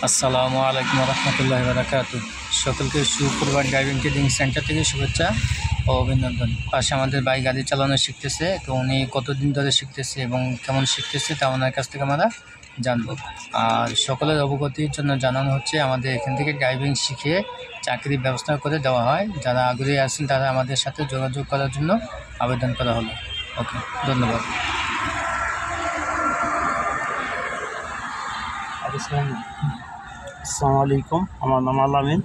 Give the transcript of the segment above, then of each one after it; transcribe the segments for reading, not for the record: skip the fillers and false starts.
আসসালামু আলাইকুম রহমতুল্লাহি ওয়া বারাকাতুহু। সকলকে সুপ্রভাত। ড্রাইভিং ট্রেনিং সেন্টার থেকে শুভেচ্ছা ও অভিনন্দন। পাশে আমাদের বাইক গাড়ি চালানো শিখতেছে, তো উনি কতদিন ধরে শিখতেছে এবং কেমন শিখতেছে তা ওনার কাছ থেকে আমরা জানবো। আর সকলের অবগতির জন্য জানানো হচ্ছে, আমাদের এখান থেকে ড্রাইভিং শিখে চাকরির ব্যবস্থা করে দেওয়া হয়। যারা আগ্রহী আছেন তারা আমাদের সাথে যোগাযোগ করার জন্য আবেদন করা হলো। ওকে, ধন্যবাদ। আসসালামু আলাইকুম, আমার নাম আলামিন।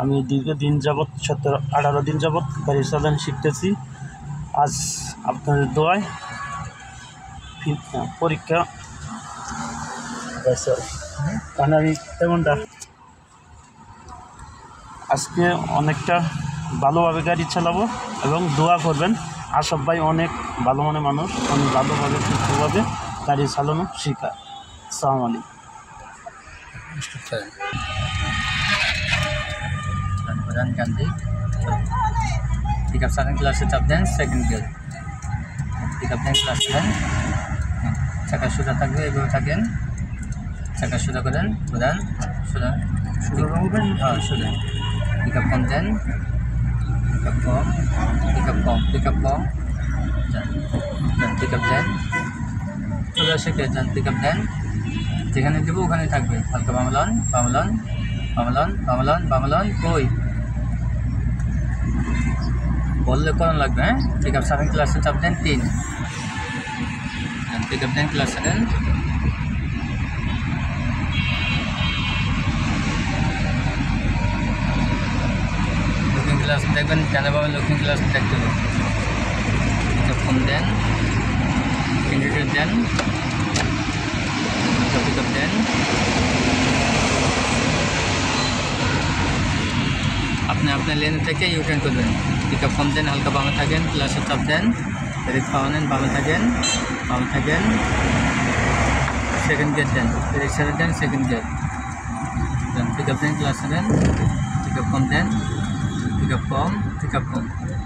আমি দীর্ঘদিন যাবৎ 17-18 দিন যাবৎ গাড়ি চালানো শিখতেছি। আজ আপনাদের দোয়ায় পরীক্ষা আমি তেমনটা আজকে অনেকটা ভালোভাবে গাড়ি চালাবো এবং দোয়া করবেন। আশরাফ ভাই অনেক ভালো মনে মানুষ, অনেক ভালোভাবে সুস্থভাবে গাড়ি চালানো শেখায়। আসসালামু আলাইকুম। প্রধান গান্ধী পিক আপ সারেন ক্লাসে চাপ দেন, সেকেন্ড গিয়ার পিক আপ দেন, ক্লাস দেন, চাকা সোজা থাকবে, এভাবে থাকেন, চাকা সোজা করেন, প্রধান সোজা হ্যাঁ সোজা, পিক আপ কম দেন, পিক আপ কম, পিক আপ কম, পিক আপ কম, পিক আপ দেন, সোজা শিখে যান, পিক আপ দেন, যেখানে দেবো ওখানে থাকবে, হালকা বামলন বামলন বামলন বামলন বামলন, কই বললে করণ লাগবে। হ্যাঁ, পিক আপ সারেন ক্লাসে চাপ দেন 3, পিক আপ দেন, ক্লাস দেন, লুকিং ক্লাস দেখবেন, কেন পাবেন লুকিং ক্লাস দেখতে হবে। পিক আপ কম দেন, ইন্ডিকেটর দেন, পিক আপ দেন, আপনি আপনার লেন থেকে ইউটার্ন করবেন, পিক আপ কম দেন, হালকা বামে থাকেন, ক্লাসে চাপ দেন, ব্রেক পাওয়া নেন, বামে থাকেন, সেকেন্ড গিয়ার দেন, ব্রেক ছেড়ে দেন, সেকেন্ড গিয়ার দেন, পিক আপ দেন, ক্লাসে দেন, পিক আপ কম দেন, পিক আপ কম,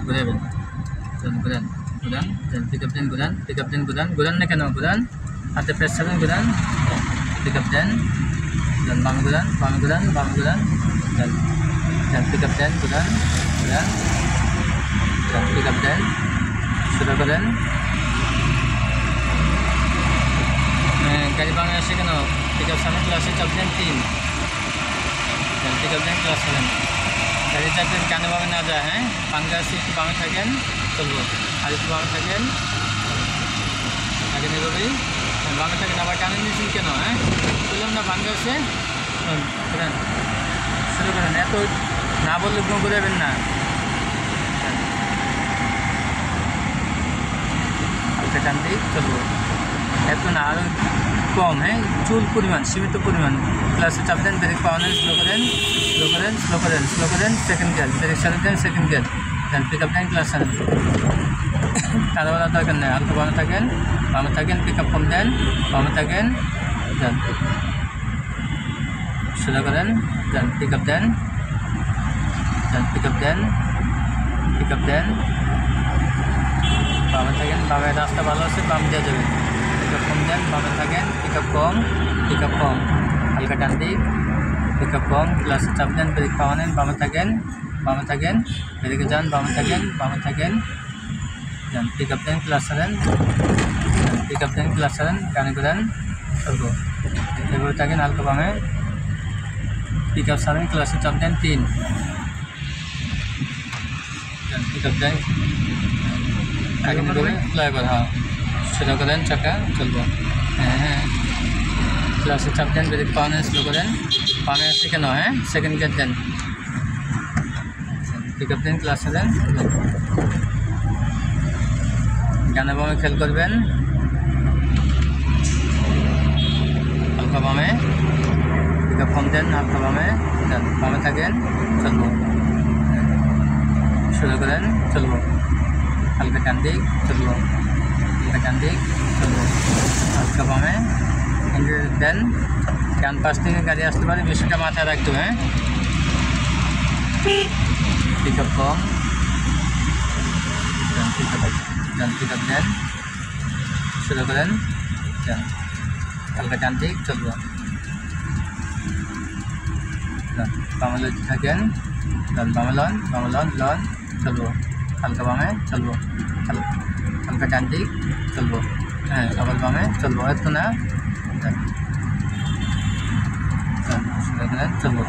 ঘুরাবেন, ঘুরান ঘুরান দেন, পিক আপ দেন, ঘুরান, পিক আপ দেন, ঘুরান না কেন, ঘুরান, হাতে প্রেস ছাড়েন, ঘুরান, পিক আপ দেন, বামে ঘুরান, দেন, পিক আপ দেন, ঘুরান, পিক আপ দেন, শুরু করেন। গাড়ি বামে আসে কেন, পিক আপ সামনে ক্লাসে চাপ দেন 3, পিক আপ দেন, ক্লাস করেন, গাড়ি চাপতে কানে বামে না যায়। হ্যাঁ, পাঙ্গা আসে, একটু বামে থাকেন, চলবো, আর একটু বামে থাকেন, আগে নেবেই বামে থাকেন, আবার কানে নিয়েছেন কেন। হ্যাঁ, বললাম না পাঙ্গা আসে, করেন, শুরু করেন, এত না বললে ঘুম ঘুরাবেন না, হালকা টান দিয়ে চলবো, এত না, আরও কম। হ্যাঁ, চুল পরিমাণ, সীমিত পরিমাণ, ক্লাসে চাপ দেন, ব্রেক পাওয়া নেন, স্লো করেন, সেকেন্ড গিয়ার, ব্রেক সারেন দেন, সেকেন্ড গিয়ার দেন, পিক আপ দেন, ক্লাস সারেন, তাড়াহুড়া দরকার নেই, হালকা বামে থাকেন, পিক আপ কম দেন, বামে থাকেন, দেন, সোজা করেন, দেন, পিক আপ দেন, পিক আপ দেন, বামে থাকেন, বামে রাস্তা ভালো আছে, বাম দিয়ে যাবেন, পিক আপ কম দেন, বামে থাকেন, পিক আপ কম, হালকা টান দিক, পিক আপ কম, ক্লাসে চাপ দেন, ব্রেক পাওয়া নেন, বামে থাকেন, ব্রেকে যান, বামে থাকেন, যান, পিক আপ দেন, ক্লাস ছাড়েন, কানে করেন, চলবো, এভাবে থাকেন, হালকা বামে, পিক আপ সারেন, ক্লাসে চাপ দেন 3, পিক আপ দেন, আগে নেবেন, ফ্লাইওভার, হ্যাঁ সোজা করেন, চাকা চলবো, হ্যাঁ, ক্লাসে চাপ দেন, ব্রেক পাওয়া নেন, স্লো করেন, পানে আসছে কেন। হ্যাঁ, সেকেন্ড গিয়ার দেন, পিক আপ দেন, ক্লাসে দেন, ডানে বামে খেয়াল করবেন, হালকা বামে, পিক আপ কম দেন, হালকা বামে দেন, বামে থাকেন, চলবো, শুরু করেন, চলবো, হালকা টান দিক, চলবো, হালকা বামে দেন, ডান পাশ থেকে গাড়ি আসতে পারে, বিষয়টা মাথায় রাখতে হবে। হ্যাঁ, পিক আপ কম, পিক আপ দেন, শুরু করেন, হালকা টান দিক, চলবো, বামে লইতে থাকেন, বামে লন চলবো, হালকা বামে চলবো, হালকা ডান দিক চলবো, হ্যাঁ আবার বামে চলবো, একটু না চলবো,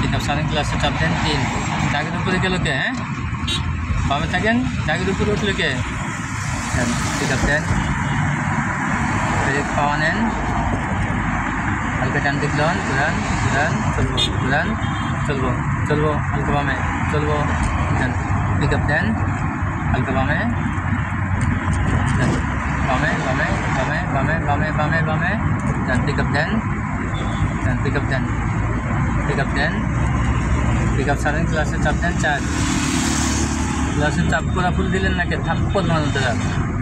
ঠিক আছে। সামনে ক্লাসে চাপ দেন 3, দাগের উপরে গেল কে, হ্যাঁ বামে থাকেন, দাগের উপরে উঠলো কে, ঠিক আছে। ব্রেক পাওয়া নেন, হালকা ডান দিক লন, চলবো, হালকা বামে চলবো, পিক আপ দেন, হালকা বামে বামে পিক আপ দেন, পিক আপ সারেন, ক্লাসে চাপ দেন 4, ক্লাসে চাপ পুরা ফুল দিলেন নাকি থাপ্পর মানুষ দাদা,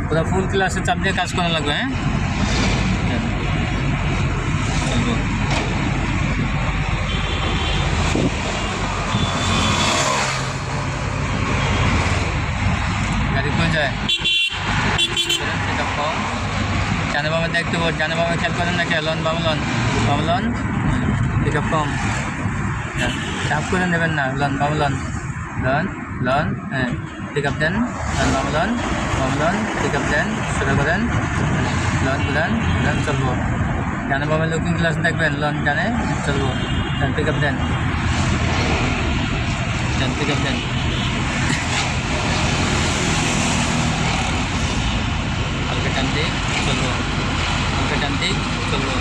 পুরা ফুল ক্লাসে চাপ দিয়ে কাজ করা লাগবে, হ্যাঁ চলবো, গাড়ি কই যায়, জানে বামে দেখতে পাবো, জানে বামে খেয়াল করেন না কে, বামে লন পিক আপ কম, চাপ করে নেবেন না, বামে লন হ্যাঁ পিক আপ দেন, বামে লন পিক আপ দেন, শুরু করেন, লন চলবো, জানে বামে লুকিং গ্লাস দেখবেন, জানে চলবো, পিক আপ দেন, হালকা ডান দিক চলবো,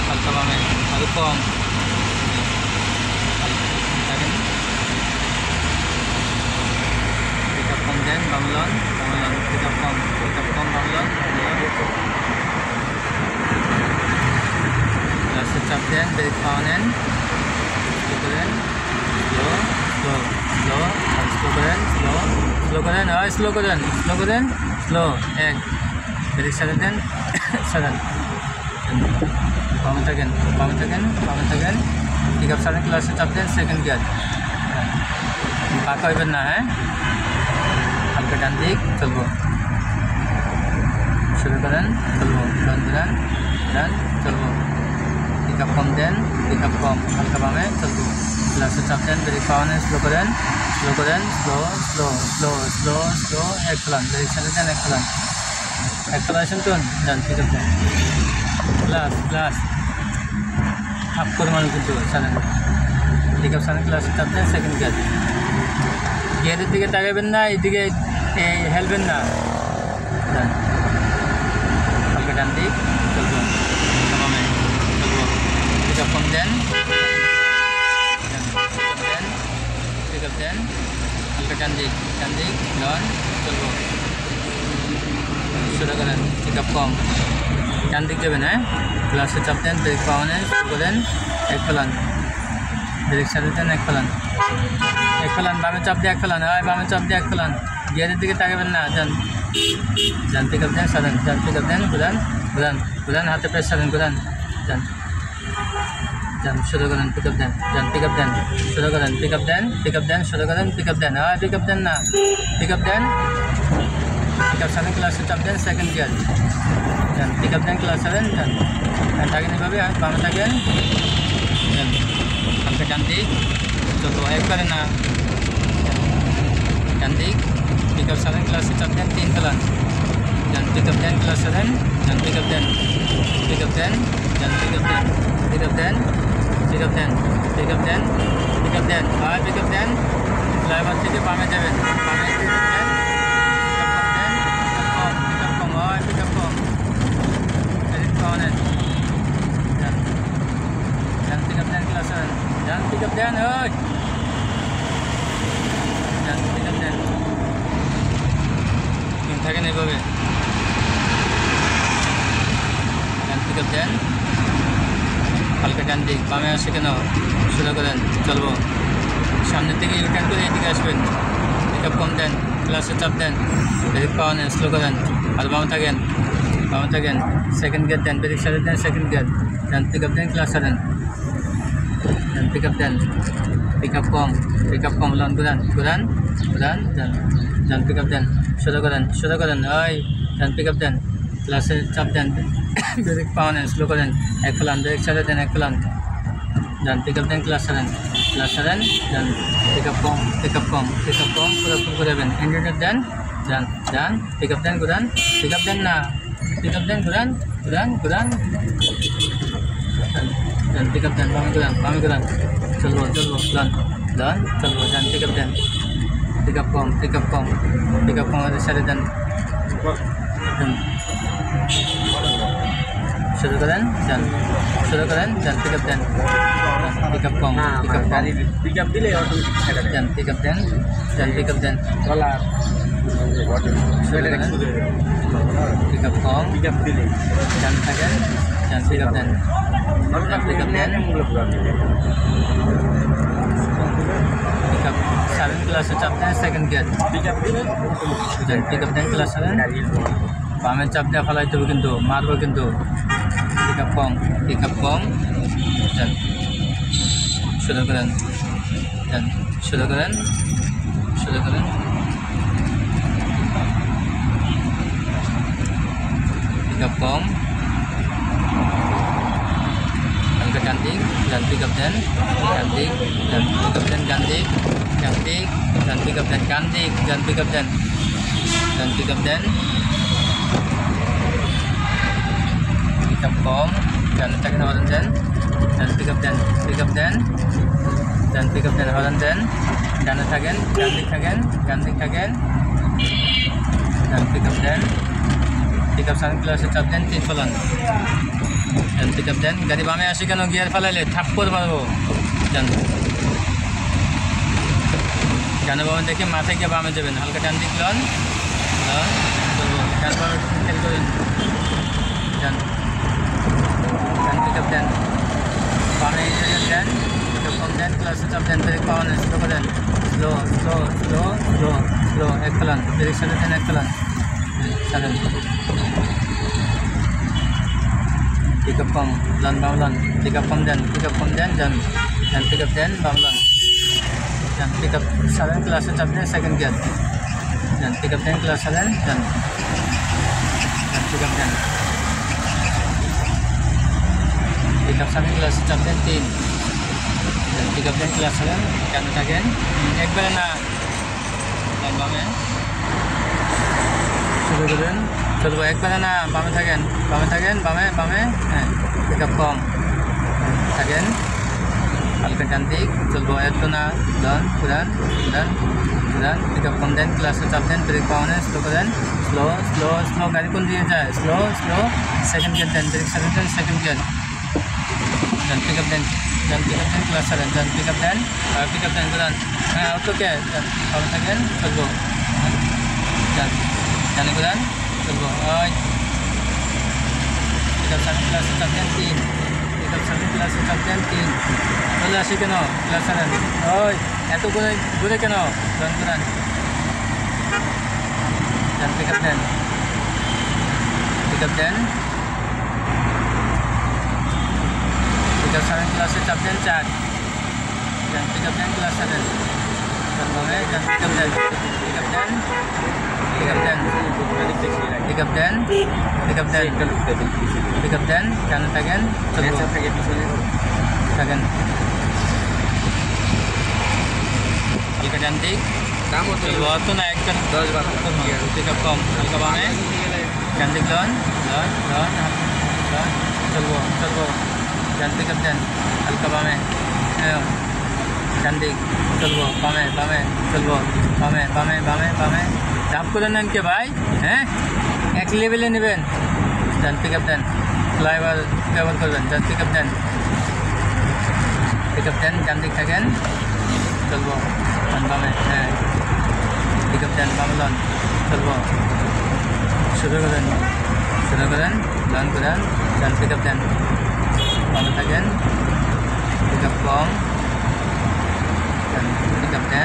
হালকা বামে আরো কম, পিক আপ কম দেন, বামে লন পিক আপ কম বামে লন, ক্লাসে চাপ দেন, ব্রেক পাওয়া নেন, স্লো করেন, এক ব্রেক সাথে দেন, বামে থাকেন, পিক আপ সারেন, ক্লাসে চাপ দেন, সেকেন্ড গিয়ার, বাঁকা হইবেন না, হ্যাঁ হালকা ডান দিক চলবো, শুরু করেন, চলবো, চলবো, পিক আপ কম দেন, হালকা বামে চলবো, ক্লাসে চাপ দেন, ব্রেক পাওয়া নেন, স্লো করেন, এক ফেলান, ব্রেক সাথে দেন, এক ফেলান তো যান, পিক আপ দেন, ক্লাস আপ করে মানুষ কিন্তু সারেন, পিক আপ সারেন, ক্লাসে চাপ দেন, সেকেন্ড গিয়ারের দিকে তাকাবেন না, এইদিকে হেলবেন না, হালকা ডান দিক চলবো, পিক আপ কম দেন, হালকা ডান দিক লন চলবো, শুরু করেন, পিক আপ কম ডান দিক দেবেন, হ্যাঁ ক্লাসে চাপ দেন, ব্রেক পাওয়া নেন, শুরু করেন, এক ফেলান, ব্রেক সাথে দেন, এক ফেলান, বামে চাপ দিয়ে এক ফেলান, গিয়ারের দিকে তাকাবেন না, যান পিক আপ দেন, সারেন, পিক আপ দেন, ঘুরান, হাতে প্রেস সারেন, ঘুরান, শুরু করেন, পিক আপ দেন, পিক আপ দেন, শুরু করেন, পিক আপ দেন, শুরু করেন, পিক আপ দেন, পিক আপ দেন না, পিক আপ সারেন, ক্লাসে চাপ দেন, সেকেন্ড গিয়ার, পিক আপ দেন, ক্লাস সারেন, থাকেন এভাবে, বামে থাকেন, হালকা ডান দিক চলবো, একবারে না, ডান দিক, পিক আপ সারেন, ক্লাসে চাপ দেন, 3 ফেলান, পিক আপ দেন, ক্লাস সারেন, পিক আপ দেন, পিক আপ দেন, ফ্লাইওভার থেকে বামে যাবেন, পিক আপ কম, পিক আপ দেন, ক্লাস সারেন, পিক আপ দেন, থাকেন এইভাবে, পিক আপ দেন, হালকা ডান দিক, বামে আসে কেন, শুরু করেন, চলবো, সামনের থেকে রিটার্ন করে এদিকে আসবেন, পিক আপ কম দেন, ক্লাসে চাপ দেন, ব্রেক পাওয়া নেন, স্লো করেন, আর বামে থাকেন, সেকেন্ড গিয়ার দেন, ব্রেক সাথে দেন, সেকেন্ড গিয়ার, পিক আপ দেন, ক্লাস সারেন, পিক আপ দেন, পিক আপ কম লন, ঘুরান, পিক আপ দেন, শুরু করেন, পিক আপ দেন, ক্লাসে চাপ দেন ব্রেক পাওয়ান স্লো করেন এক ফেলান ব্রেক ছেড়ে দেন এক ফেলান যান পিক আপ দেন ক্লাস ছাড়েন যান পিক আপ কম পুরো ফুল করে যাবেন ইন্ডিকেটর দেন যান পিক আপ দেন ঘুরান পিক আপ দেন না পিক আপ দেন ঘুরান যান পিক আপ দেন বামে ঘুরান চলবো যান চলবো যান পিক আপ দেন পিক আপ কম ছেড়ে দেন শুরু করেন যান পিক আপ দেন পিক আপ কম পিক আপ দিলে যান পিক আপ দেন পিক আপ কম দিলে যান থাকেন যান পিক আপ দেন পিক আপ দেন পিক আপ 7 ক্লাসে চাপ দেন সেকেন্ড গিয়ার পিক আপ দিলে যান পিক আপ দেন ক্লাস 7 বামে চাপ দেওয়া ফেলাইতে হবে কিন্তু মারবো কিন্তু পিক আপ কম যান শুরু করেন পিক আপ কম হালকা ডানদিক যান পিক আপ দেন যান পিক আপ দেন ডানদিক যান পিক আপ দেন ডানদিক যান পিক আপ দেন পিক আপ কম যান থাকেন হরেন দেন যান পিক আপ দেন যান পিক আপ দেন হরেন দেন ডানে থাকেন ডান দিক থাকেন যান পিক আপ দেন পিক আপ 7 ক্লাসে চাপ দেন 3 ফেলান যান পিক আপ দেন গাড়ি বামে আসে কেন গিয়ার ফেলাইলে থাপ্পড় মারবো যান ডানে বামে দেখে মাথায় গিয়ে বামে যাবেন হালকা ডান দিক লন চলবো ডান বামে খেয়াল করেন যান পিক আপ দেন বামে দেন পিক আপ কম দেন ক্লাসে চাপ দেন ব্রেক পাওয়ান স্লো করেন স্লো এক ফেলান ব্রেক সাথে দেন এক ফেলান ছাড়েন পিক আপ কম লন বাম লন পিক আপ কম দেন যান পিক আপ দেন বাম লন যান পিক আপ 7 ক্লাসে চাপ দেন সেকেন্ড গিয়ার যান পিক আপ দেন ক্লাস 7 যান পিক আপ দেন पिक अप 7 क्लास चाप दें 3 पिक अप दें क्लास 7 डाने থাকেন এক বারে না বামে শুরু করেন চলবো এক বারে না বামে থাকেন বামে হ্যাঁ পিক আপ কম থাকেন হালকা ডান দিক চলবো এত না ডান ঘুরান পিক আপ কম দেন ক্লাসে চাপ দেন ব্রেক পাওয়ানে স্লো করেন স্লো গাড়ি কোন দিয়ে যায় স্লো সেকেন্ড গিয়ার দেন ব্রেক সাথে দেন second gear dan pick up dan kelas dan pick up dan jalan auto ke dan kalau tagain turbo dan jalan turbo oi pick up 7 kelas dan 3 pick up 7 kelas dan 3 চলে আসি কেন class dan oi এত ঘুরে কেন dan pick up dan pick up 7 क्लासे चाप then 4 dan pick up dan kelas 7 dan boleh dan pick up dan kanan tangan tangan jika cantik kamu tuh waktu naikkan pick up kom halka bame cantik lon turbo dan pick up dan halka bame ayo cantik चलबो बामे चलबो बामे चाप করে নেন কে ভাই হ্যাঁ এক লেভেলে নেবেন ডান পিক আপ দেন ফ্লাইওভার ব্যবহার করবেন ডান পিক আপ দেন ডান দিক থাকেন চলবো বামে হ্যাঁ পিক আপ দেন বামে লন চলবো শুরু করেন লন করেন ডান পিক আপ দেন বামে থাকেন পিক আপ কম pick up dan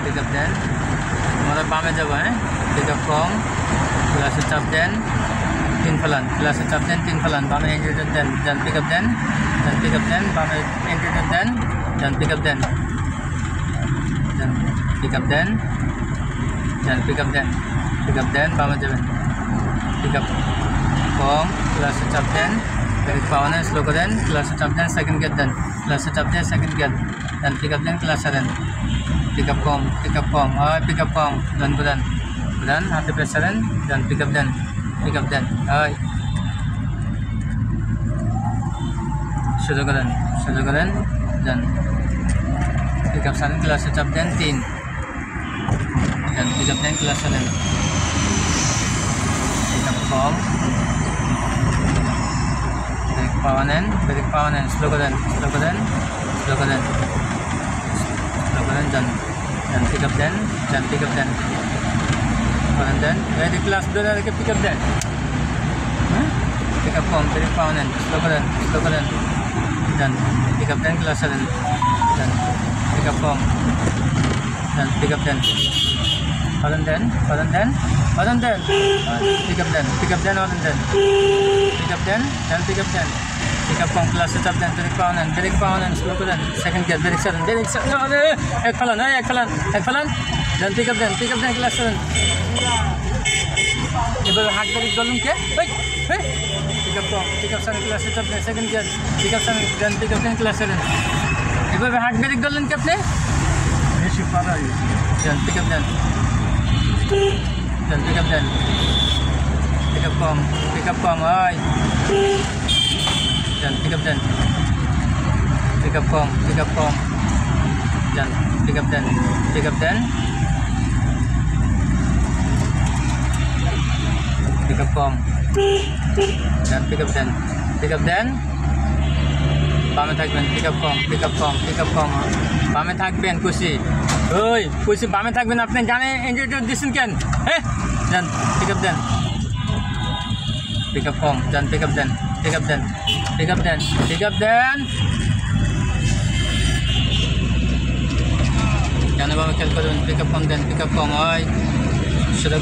pick up dan हमारा बामे जब है pick up कम क्लास चाप dan 3 falan क्लास चाप dan 3 falan बामे enter dan pick up dan बामे enter dan pick up dan দেন পিক আপ দেন বামে যাবেন পিক আপ কম ক্লাসে চাপ দেন ব্রেক পাওয়া নেন স্লো করেন ক্লাসে চাপ দেন সেকেন্ড গিয়ার দেন ক্লাসে চাপ দেন সেকেন্ড গিয়ার দেন পিক আপ দেন ক্লাসে দেন পিক আপ কম হয় পিক আপ কম দেন ঘুরান হাতে প্রেসার দেন পিক আপ দেন হয় সোজা করেন দেন পিক আপ সারেন ক্লাসে চাপ দেন 3 দেন পিক আপ দেন ক্লাসে দেন পিক আপ কম ব্রেক পাওয়া নেন স্লো করেন দেন পিক আপ দেন দেন এই ক্লাস ধরে রেখে পিক আপ দেন পিক আপ কম ব্রেক পাওয়া নেন স্লো করেন দেন পিক আপ দেন ক্লাসে দেন পিক আপ কম দেন পিক আপ দেন হরেন দেন পিক আপ দেন পিক আপ কম ক্লাসে চাপ দেন ব্রেক পাওয়া নেন স্লো করেন সেকেন্ড গিয়ার ব্রেক এক ফেলান দেন পিক আপ দেন ক্লাসে দেন এবার হাত ব্রেক ধরুন কে পিক আপ সারেন ক্লাসে চাপ দেন সেকেন্ড গিয়ার পিক আপ সারেন দেন পিক আপ দেন ক্লাসে দেন এভাবে হাত ব্রেক ধরলেন কি আপনি বেশি পারাই দেন পিক আপ দেন পিক আপ কম হয় দেন পিক আপ কম দেন পিক আপ দেন পিক আপ দেন পিক আপ কম দেন পিক আপ দেন বামে থাকবেন পিক আপ কম বামে থাকবেন কুশি বামে থাকবেন আপনি গানে ইন্ডিকেটর দিচ্ছেন কেন হ্যাঁ দেন পিক আপ দেন পিক আপ কম দেন পিক আপ দেন জানে বামে খেয়াল করবেন পিক আপ কম দেন পিক আপ কম হয় সোজা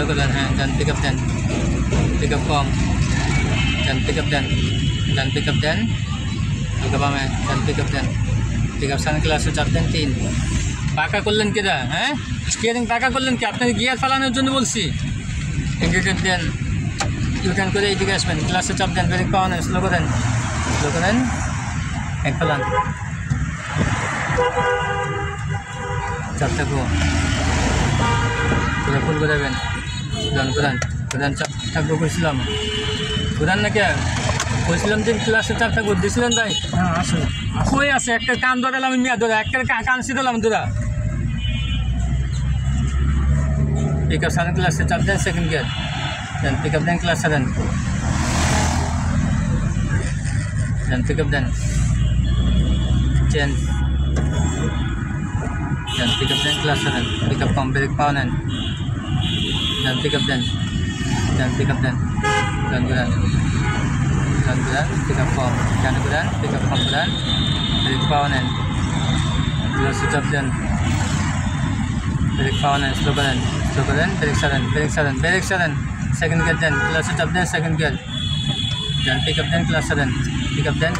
করেন হ্যাঁ দেন পিক আপ দেন পিক আপ কম দেন পিক আপ দেন বামে দেন পিক আপ সান ক্লাসে চাপ দেন 3 পাকা করলেন কেদা হ্যাঁ স্টিয়ারিং পাকা করলেন কি আপনাকে গিয়ার ফালানোর জন্য বলছি ইন্ডিকেটর দেন ইউটার্ন করে এইদিকে আসবেন ক্লাসে চাপ দেন ব্রেক পাওয়া নেন স্লো করেন এক ফেলান চাপ থাকবো পুরো ফুল করাবেন প্রধান চাপ থাকবো কইছিলাম প্রধান নাকি বলছিলাম যে ক্লাসে চাপ থাকবো দিয়েছিলেন ভাই হ্যাঁ আসলে কই আছে একটা কান ধরালাম মিয়া ধরা একটা কান সিধালাম ধরা পিক আপ সারেন ক্লাসে চাপ দেন সেকেন্ড গিয়ার দেন পিক আপ দেন ক্লাস সারেন দেন পিক আপ দেন চেঞ্জ দেন পিক আপ দেন ক্লাস সারেন পিক আপ কম ব্রেক পাওয়া নেন দেন পিক আপ দেন pick up then pick up kom break power and velocity up then break power and slow karen break sudden second gear then velocity up then second gear then pick up then class sudden pick up then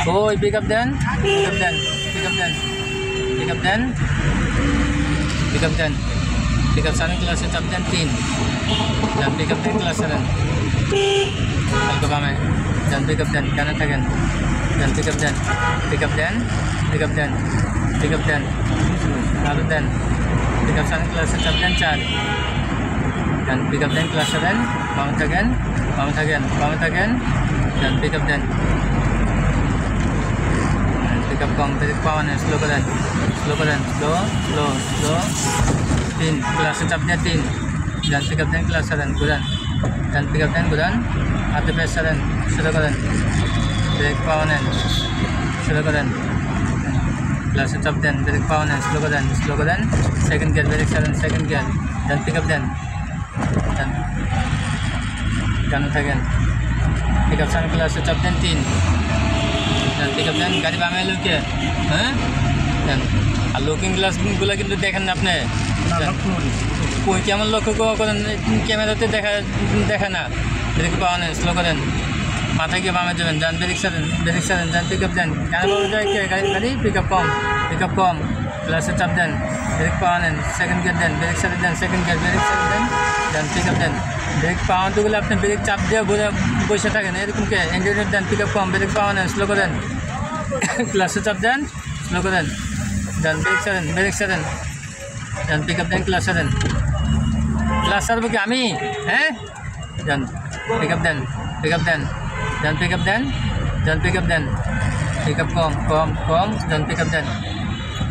oh pick up then pick up sudden class up then 3 then pick up then class sudden Alkabame, then pick up then, kanan again, then pick up then, lalu then, pick up sudden class up then 4, then pick up then class 7, bounce again, then pick up then, pick up kong, break power and slow, 3, class up then 3, then pick up then class 7, good. Dan pick up then gudan at the best sudden break power and slow plus it up then break power and slow second gear break sudden second gear then pick up then again pick up sudden plus it up then 3 then pick up then gari bame look then a looking glass গুলা কিন্তু দেখেন না আপনি কই কেমন লক্ষ্য করেন ক্যামেরাতে দেখা না ব্রেক পাওয়া নেই স্লো করেন মাথায় গিয়ে বামে যাবেন যান ব্রেক সারেন যান পিক আপ দেন কেন বামে যায় গাড়ি পিক আপ কম ক্লাসে চাপ দেন ব্রেক পাওয়া নেন, সেকেন্ড গিয়ার দেন, ব্রেক সাইডে দেন, সেকেন্ড গিয়ার, ব্রেক সাইডে দেন, দেন পিক আপ দেন। ব্রেক পাওয়া গেলে আপনি ব্রেক চাপ দিয়ে বসে থাকেন এরকম কে, ইন্ডিকেটর দেন, পিক আপ কম, ব্রেক পাওয়া নেন, স্লো করেন, ক্লাসে চাপ দেন, স্লো করেন, দেন ব্রেক সারেন, ব্রেক সারেন, দেন পিক আপ দেন, ক্লাস সারেন, ক্লাস সারবো কি আমি, হ্যাঁ, দেন পিক আপ দেন, পিক আপ দেন, দেন পিক আপ দেন, দেন পিক আপ দেন, পিক আপ কম কম কম, দেন পিক আপ দেন,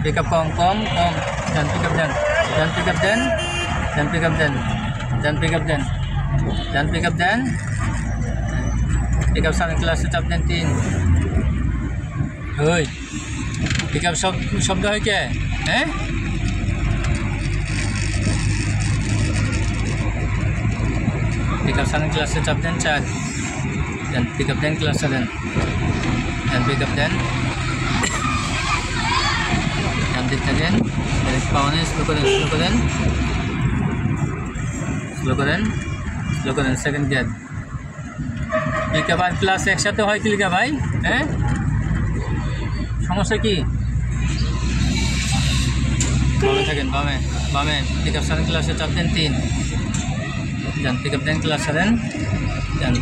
পিক আপ কম কম কম, দেন পিক আপ দেন, দেন পিক আপ দেন, দেন পিক আপ দেন, দেন পিক আপ দেন, দেন পিক আপ দেন, পিক আপ সারেন, ক্লাসে চাপ দেন 3, ওই পিক আপ শব্দ হয় কে, হ্যাঁ, পিক আপ সারেন, ক্লাসে চাপ দেন 4, দেন পিক আপ দেন, ক্লাস সারেন, দেন পিক আপ দেন, ডান দিক থাকেন, ব্রেক পাওয়ানে স্লো করেন, স্লো করেন, স্লো করেন, স্লো করেন, সেকেন্ড গিয়ার, পিক আপ আর ক্লাস একসাথে হয় কি লিখা ভাই, হ্যাঁ, সমস্যা কি, বামে থাকেন, বামে বামে, পিক আপ সারেন, ক্লাসে চাপ দেন 3, দেন পিক আপ দেন, ক্লাস সারেন, দেন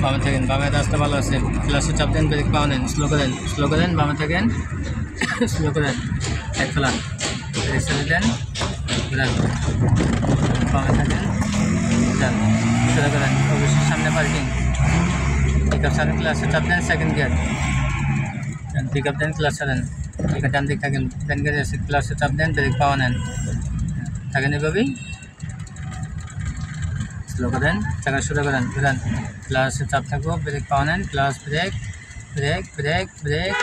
বামে থাকেন, বামে রাস্তা ভালো আছে, ক্লাসে চাপ দেন, ব্রেক পাওয়া নেন, স্লো করেন, স্লো করেন, বামে থাকেন, স্লো করেন, এক ফেলান, ব্রেক সাইডে দেন, ঘুরান, বামে থাকেন, যান, স্লো করেন, অবশ্যই সামনে পার্কিং, পিক আপ সারেন, ক্লাসে চাপ দেন, সেকেন্ড গিয়ার, দেন পিক আপ দেন, ক্লাস সারেন, ঠিক আছে, ডান দিক থাকেন, দেন গিয়ারে ক্লাসে চাপ দেন, ব্রেক পাওয়া নেন, থাকেন এভাবেই, স্লো করেন, চাকা শুরু করেন, ঘুরান, ক্লাসে চাপ থাকবো, ব্রেক পাওয়া নেন, clutch brake, brake brake break,